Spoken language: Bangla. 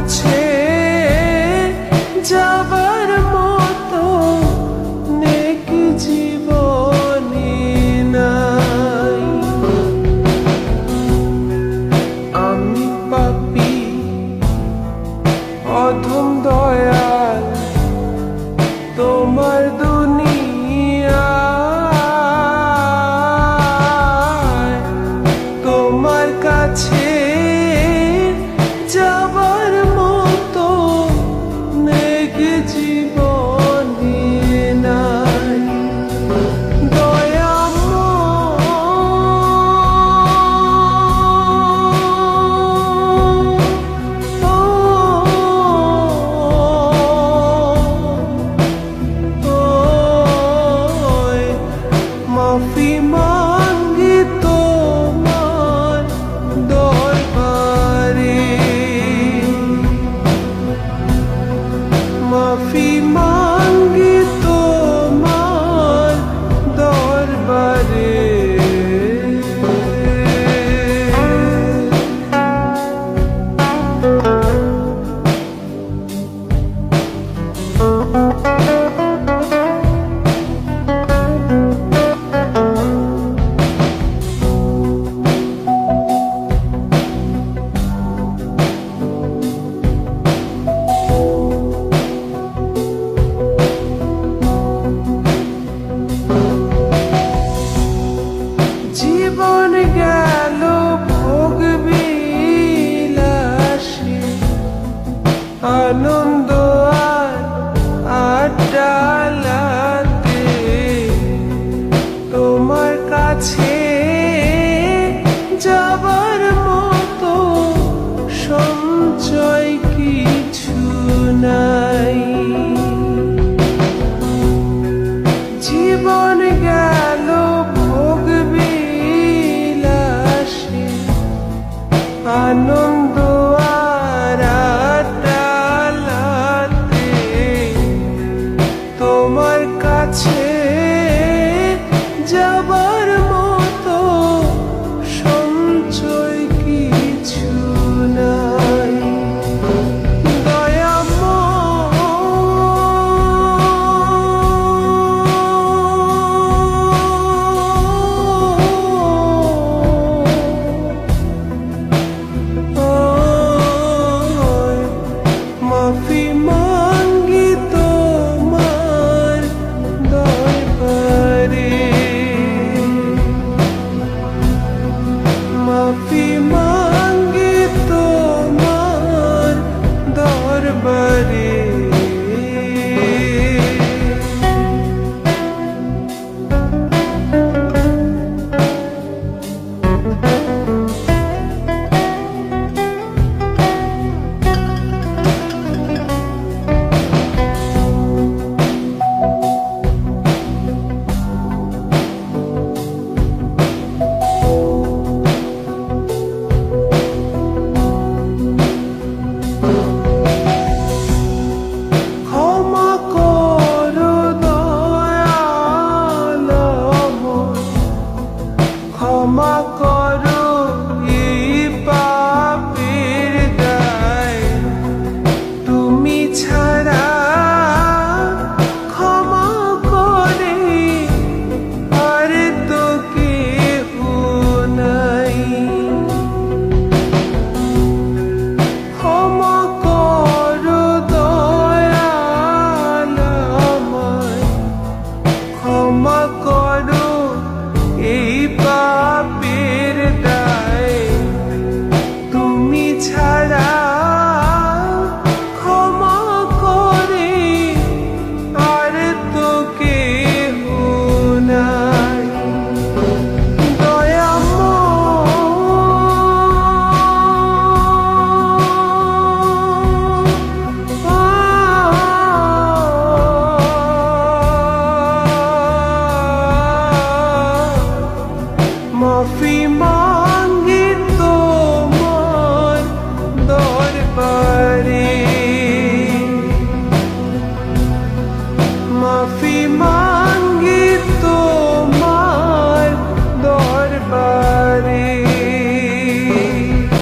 কাছে যাবার মতো নেক জীবনী নাই। আমি পাপী অধম দয়াল তোমার দুনিয়ায়, তোমার কাছে যাবার মতো নেক জীবনী নাই। মাফি মাঙ্গি তোমার দরবারে, মাফি মাঙ্গি তোমার দরবারে। জীবন গেল ভোগ বিলাসে, আনন্দ আর আড্ডালাতে, তোমার কাছে যাবার মতো সঞ্চয় কিছু নাই। জীবন গেল ভোগ বিলাসে, আনন্দ আর আড্ডালাতে, তোমার কাছে যাবার মতো সঞ্চয় কিছু নাই। মাফি মাঙ্গি তোমার দরবারে, মাফি